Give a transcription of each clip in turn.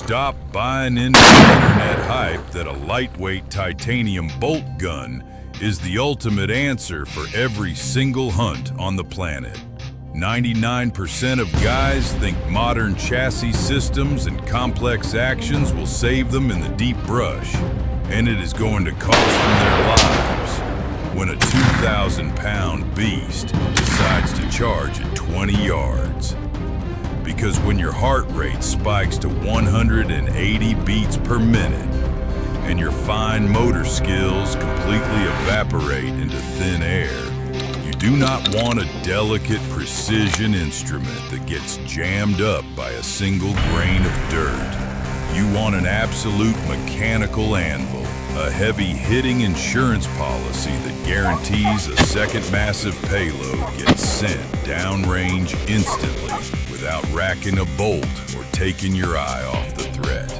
Stop buying into the internet hype that a lightweight titanium bolt gun is the ultimate answer for every single hunt on the planet. 99% of guys think modern chassis systems and complex actions will save them in the deep brush, and it is going to cost them their lives when a 2,000-pound beast decides to charge at 20 yards. Because when your heart rate spikes to 180 beats per minute and your fine motor skills completely evaporate into thin air, you do not want a delicate precision instrument that gets jammed up by a single grain of dirt. You want an absolute mechanical anvil, a heavy-hitting insurance policy that guarantees a second massive payload gets sent downrange instantly without racking a bolt or taking your eye off the threat.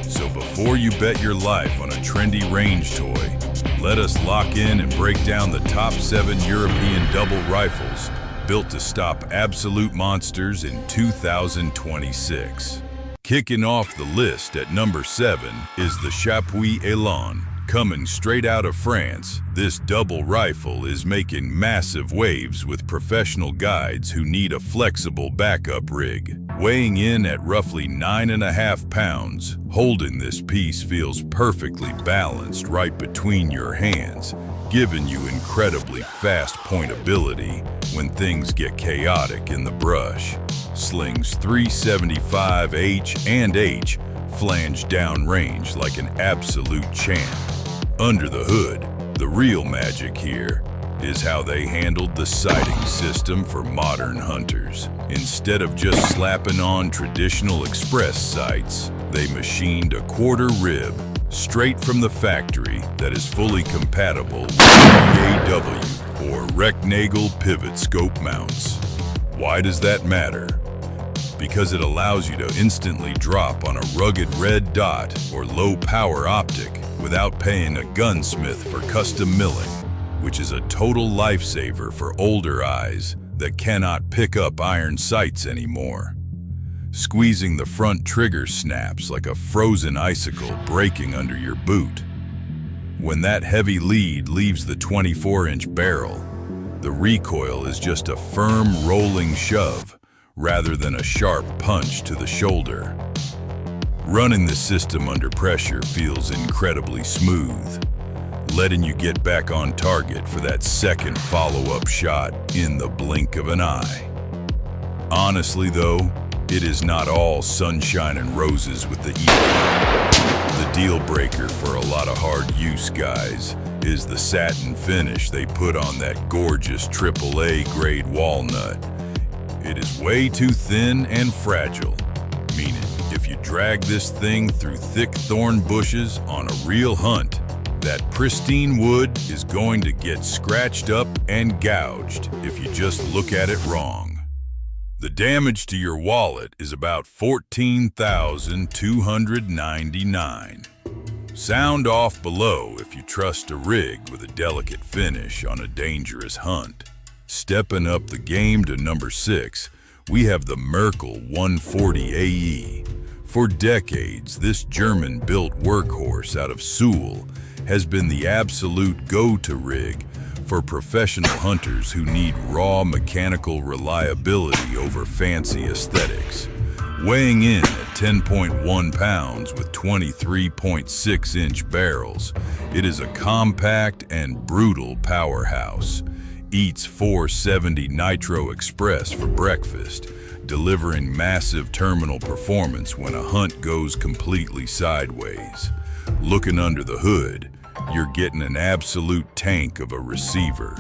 So before you bet your life on a trendy range toy, let us lock in and break down the top 7 European double rifles built to stop absolute monsters in 2026. Kicking off the list at number 7 is the Chapuis Élan. Coming straight out of France, this double rifle is making massive waves with professional guides who need a flexible backup rig. Weighing in at roughly 9.5 pounds, holding this piece feels perfectly balanced right between your hands, giving you incredibly fast pointability when things get chaotic in the brush. Slings 375 H and H flange downrange like an absolute champ. Under the hood, the real magic here is how they handled the sighting system for modern hunters. Instead of just slapping on traditional express sights, they machined a quarter rib straight from the factory that is fully compatible with EAW or Rechtnagel pivot scope mounts. Why does that matter? Because it allows you to instantly drop on a rugged red dot or low power optic without paying a gunsmith for custom milling, which is a total lifesaver for older eyes that cannot pick up iron sights anymore. Squeezing the front trigger snaps like a frozen icicle breaking under your boot. When that heavy lead leaves the 24-inch barrel, the recoil is just a firm rolling shove rather than a sharp punch to the shoulder. Running the system under pressure feels incredibly smooth, letting you get back on target for that second follow-up shot in the blink of an eye. Honestly though, it is not all sunshine and roses with the Élan. The deal breaker for a lot of hard use guys is the satin finish they put on that gorgeous AAA grade walnut. It is way too thin and fragile, meaning if you drag this thing through thick thorn bushes on a real hunt, that pristine wood is going to get scratched up and gouged if you just look at it wrong. The damage to your wallet is about $14,299. Sound off below if you trust a rig with a delicate finish on a dangerous hunt. Stepping up the game to number 6, we have the Merkel 140 AE. For decades, this German-built workhorse out of Seoul has been the absolute go-to rig for professional hunters who need raw mechanical reliability over fancy aesthetics. Weighing in at 10.1 pounds with 23.6-inch barrels, it is a compact and brutal powerhouse. Eats 470 Nitro Express for breakfast, delivering massive terminal performance when a hunt goes completely sideways. Looking under the hood, you're getting an absolute tank of a receiver.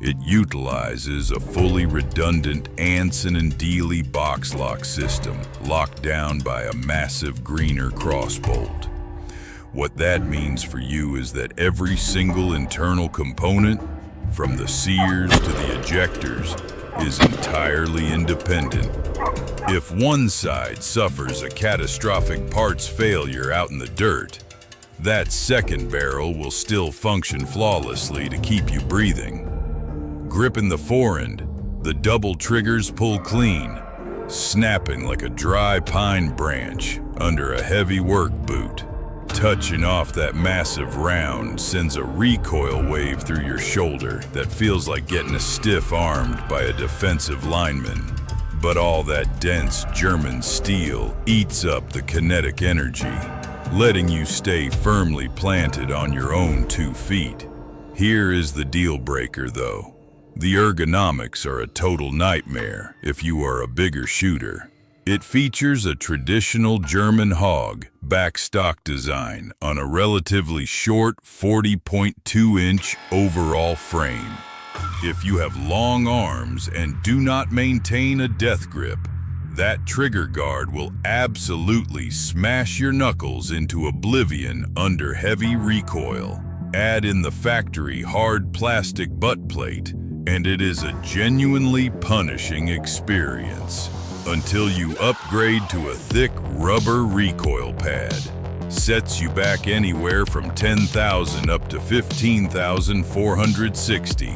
It utilizes a fully redundant Anson and Dealey box lock system locked down by a massive Greener crossbolt. What that means for you is that every single internal component, from the sears to the ejectors, is entirely independent. If one side suffers a catastrophic parts failure out in the dirt, that second barrel will still function flawlessly to keep you breathing. Gripping the forend, the double triggers pull clean, snapping like a dry pine branch under a heavy work boot. Touching off that massive round sends a recoil wave through your shoulder that feels like getting a stiff armed by a defensive lineman. But all that dense German steel eats up the kinetic energy, letting you stay firmly planted on your own 2 feet. Here is the deal breaker though. The ergonomics are a total nightmare if you are a bigger shooter. It features a traditional German hog backstock design on a relatively short 40.2-inch overall frame. If you have long arms and do not maintain a death grip, that trigger guard will absolutely smash your knuckles into oblivion under heavy recoil. Add in the factory hard plastic butt plate, and it is a genuinely punishing experience. Until you upgrade to a thick rubber recoil pad. Sets you back anywhere from 10,000 up to 15,460,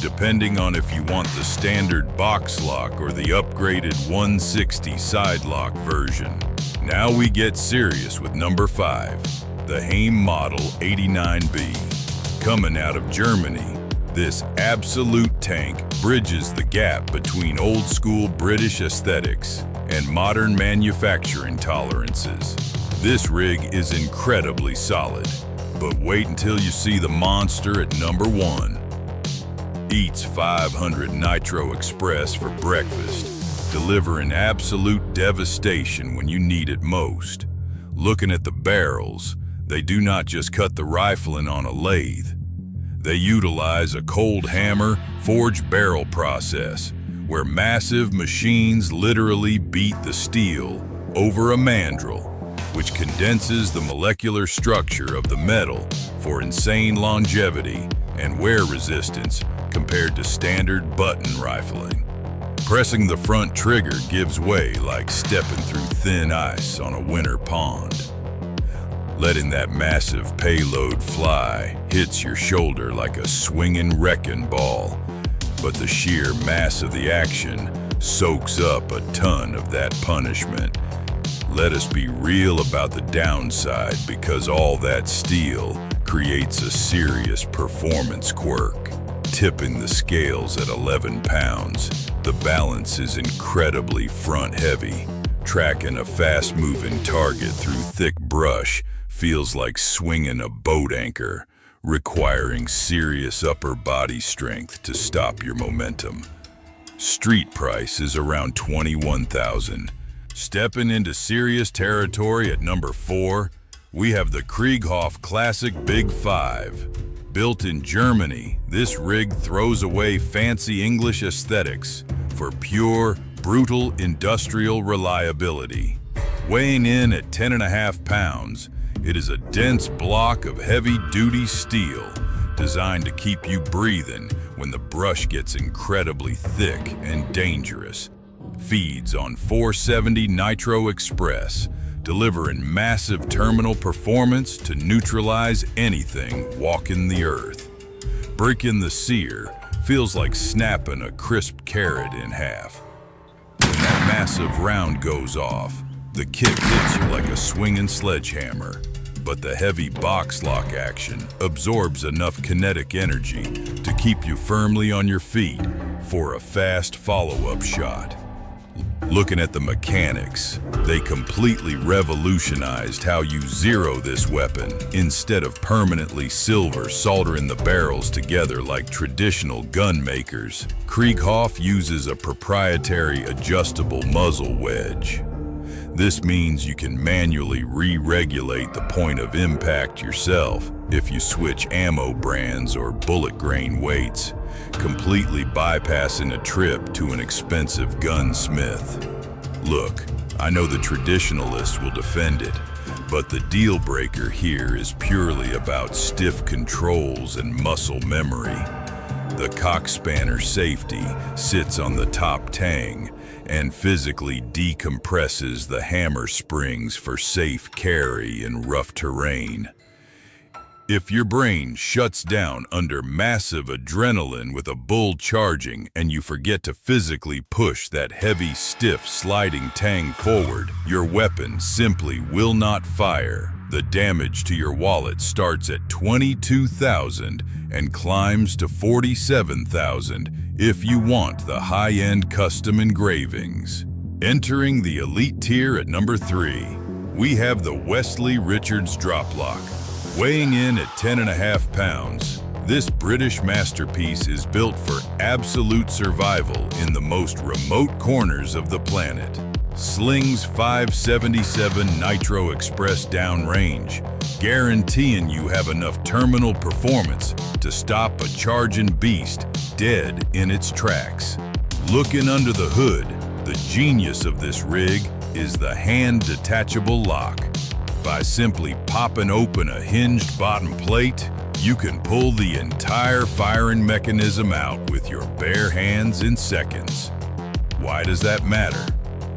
depending on if you want the standard box lock or the upgraded 160 side lock version. Now we get serious with number 5, the Heym Model 89B. Coming out of Germany, this absolute tank bridges the gap between old-school British aesthetics and modern manufacturing tolerances. This rig is incredibly solid, but wait until you see the monster at number 1. Eats 500 Nitro Express for breakfast, delivering absolute devastation when you need it most. Looking at the barrels, they do not just cut the rifling on a lathe. They utilize a cold hammer forged barrel process, where massive machines literally beat the steel over a mandrel, which condenses the molecular structure of the metal for insane longevity and wear resistance compared to standard button rifling. Pressing the front trigger gives way like stepping through thin ice on a winter pond. Letting that massive payload fly hits your shoulder like a swinging wrecking ball, but the sheer mass of the action soaks up a ton of that punishment. Let us be real about the downside, because all that steel creates a serious performance quirk. Tipping the scales at 11 pounds, the balance is incredibly front-heavy. Tracking a fast-moving target through thick brush feels like swinging a boat anchor, requiring serious upper body strength to stop your momentum. Street price is around $21,000. Stepping into serious territory at number 4, we have the Krieghoff Classic Big Five. Built in Germany, this rig throws away fancy English aesthetics for pure, brutal industrial reliability. Weighing in at 10.5 pounds, it is a dense block of heavy-duty steel designed to keep you breathing when the brush gets incredibly thick and dangerous. Feeds on 470 Nitro Express, delivering massive terminal performance to neutralize anything walking the earth. Breaking the sear feels like snapping a crisp carrot in half. When that massive round goes off, the kick hits you like a swinging sledgehammer, but the heavy box lock action absorbs enough kinetic energy to keep you firmly on your feet for a fast follow-up shot. Looking at the mechanics, they completely revolutionized how you zero this weapon. Instead of permanently silver soldering the barrels together like traditional gun makers, Krieghoff uses a proprietary adjustable muzzle wedge. This means you can manually re-regulate the point of impact yourself if you switch ammo brands or bullet grain weights, completely bypassing a trip to an expensive gunsmith. Look, I know the traditionalists will defend it, but the deal breaker here is purely about stiff controls and muscle memory. The cockspanner safety sits on the top tang and physically decompresses the hammer springs for safe carry in rough terrain. If your brain shuts down under massive adrenaline with a bull charging and you forget to physically push that heavy, stiff, sliding tang forward, your weapon simply will not fire. The damage to your wallet starts at 22,000 and climbs to 47,000 if you want the high-end custom engravings. Entering the elite tier at number 3, we have the Westley Richards Drop Lock. Weighing in at 10.5 pounds, this British masterpiece is built for absolute survival in the most remote corners of the planet. Slings 577 Nitro Express downrange, guaranteeing you have enough terminal performance to stop a charging beast dead in its tracks. Looking under the hood, the genius of this rig is the hand-detachable lock. By simply popping open a hinged bottom plate, you can pull the entire firing mechanism out with your bare hands in seconds. Why does that matter?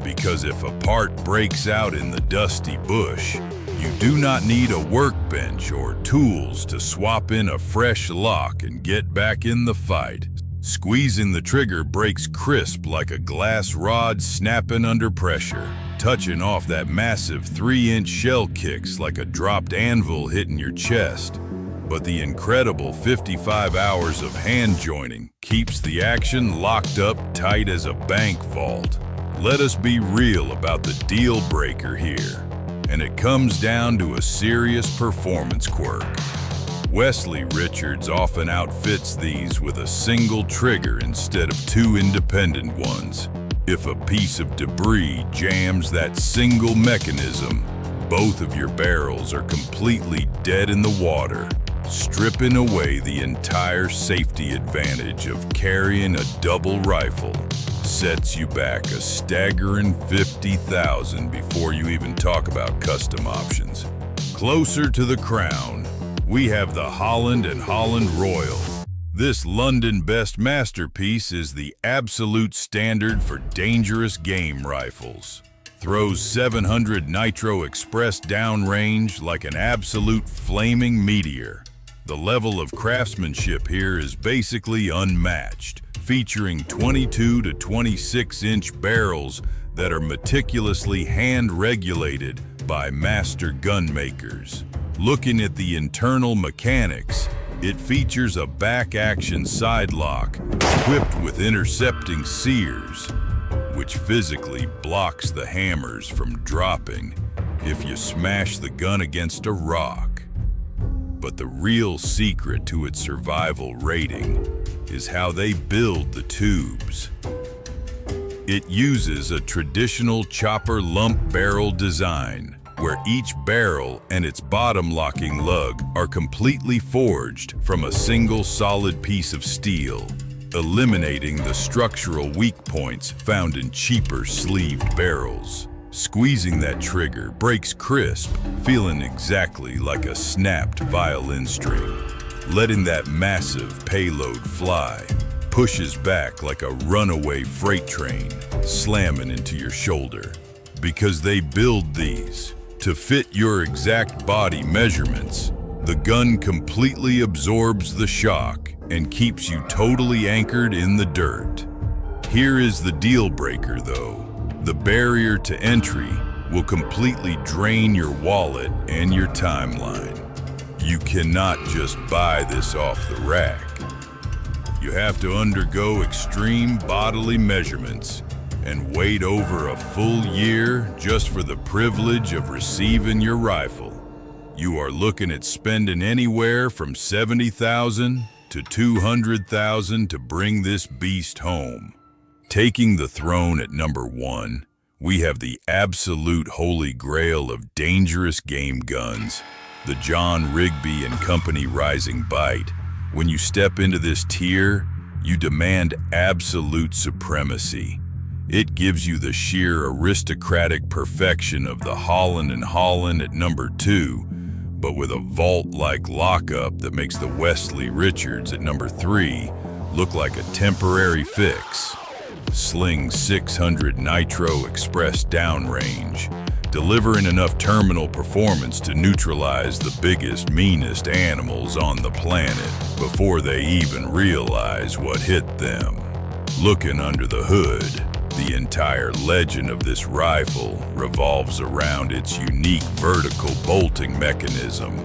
Because if a part breaks out in the dusty bush, you do not need a workbench or tools to swap in a fresh lock and get back in the fight. Squeezing the trigger breaks crisp like a glass rod snapping under pressure. Touching off that massive 3-inch shell kicks like a dropped anvil hitting your chest. But the incredible 55 hours of hand joining keeps the action locked up tight as a bank vault. Let us be real about the deal breaker here, and it comes down to a serious performance quirk. Westley Richards often outfits these with a single trigger instead of 2 independent ones. If a piece of debris jams that single mechanism, both of your barrels are completely dead in the water, stripping away the entire safety advantage of carrying a double rifle. Sets you back a staggering 50,000 before you even talk about custom options. Closer to the crown, we have the Holland and Holland Royal. This London-best masterpiece is the absolute standard for dangerous game rifles. Throws 700 Nitro Express downrange like an absolute flaming meteor. The level of craftsmanship here is basically unmatched, featuring 22 to 26-inch barrels that are meticulously hand-regulated by master gun makers. Looking at the internal mechanics, it features a back-action side lock equipped with intercepting sears, which physically blocks the hammers from dropping if you smash the gun against a rock. But the real secret to its survival rating is how they build the tubes. It uses a traditional chopper lump barrel design, where each barrel and its bottom locking lug are completely forged from a single solid piece of steel, eliminating the structural weak points found in cheaper sleeved barrels. Squeezing that trigger breaks crisp, feeling exactly like a snapped violin string. Letting that massive payload fly pushes back like a runaway freight train, slamming into your shoulder. Because they build these to fit your exact body measurements, the gun completely absorbs the shock and keeps you totally anchored in the dirt. Here is the deal breaker though. The barrier to entry will completely drain your wallet and your timeline. You cannot just buy this off the rack. You have to undergo extreme bodily measurements and wait over a full year just for the privilege of receiving your rifle. You are looking at spending anywhere from $70,000 to $200,000 to bring this beast home. Taking the throne at number 1, we have the absolute holy grail of dangerous game guns, the John Rigby and Company Rising Bite. When you step into this tier, you demand absolute supremacy. It gives you the sheer aristocratic perfection of the Holland and Holland at number 2, but with a vault-like lockup that makes the Westley Richards at number 3 look like a temporary fix. Sling 600 Nitro Express downrange, delivering enough terminal performance to neutralize the biggest, meanest animals on the planet before they even realize what hit them. Looking under the hood, the entire legend of this rifle revolves around its unique vertical bolting mechanism.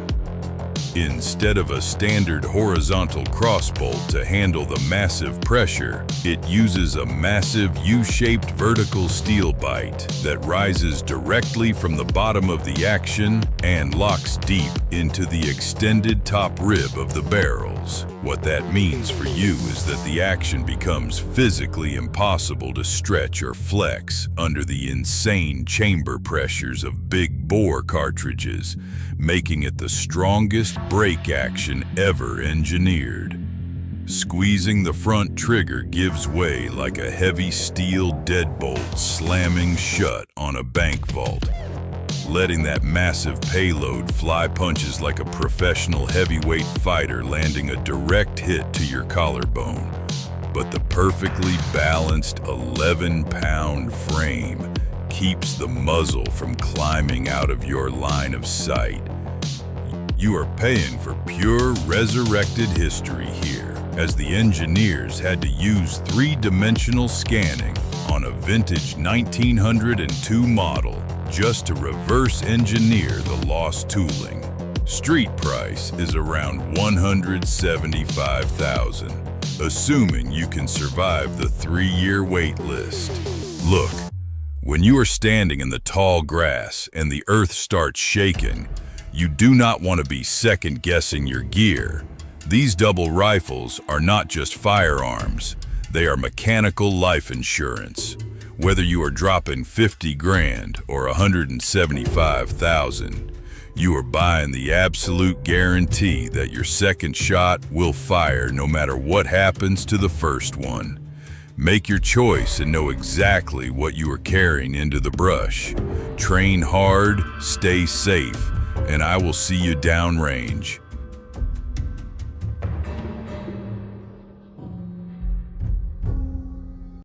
Instead of a standard horizontal crossbolt to handle the massive pressure, it uses a massive U-shaped vertical steel bite that rises directly from the bottom of the action and locks deep into the extended top rib of the barrels. What that means for you is that the action becomes physically impossible to stretch or flex under the insane chamber pressures of big bore cartridges, making it the strongest break action ever engineered. Squeezing the front trigger gives way like a heavy steel deadbolt slamming shut on a bank vault. Letting that massive payload fly punches like a professional heavyweight fighter, landing a direct hit to your collarbone. But the perfectly balanced 11-pound frame keeps the muzzle from climbing out of your line of sight. You are paying for pure resurrected history here, as the engineers had to use three-dimensional scanning on a vintage 1902 model just to reverse engineer the lost tooling. Street price is around $175,000, assuming you can survive the 3-year wait list. Look, when you are standing in the tall grass and the earth starts shaking, you do not want to be second-guessing your gear. These double rifles are not just firearms, they are mechanical life insurance. Whether you are dropping 50 grand or 175,000, you are buying the absolute guarantee that your second shot will fire no matter what happens to the first one. Make your choice and know exactly what you are carrying into the brush. Train hard, stay safe, and I will see you downrange.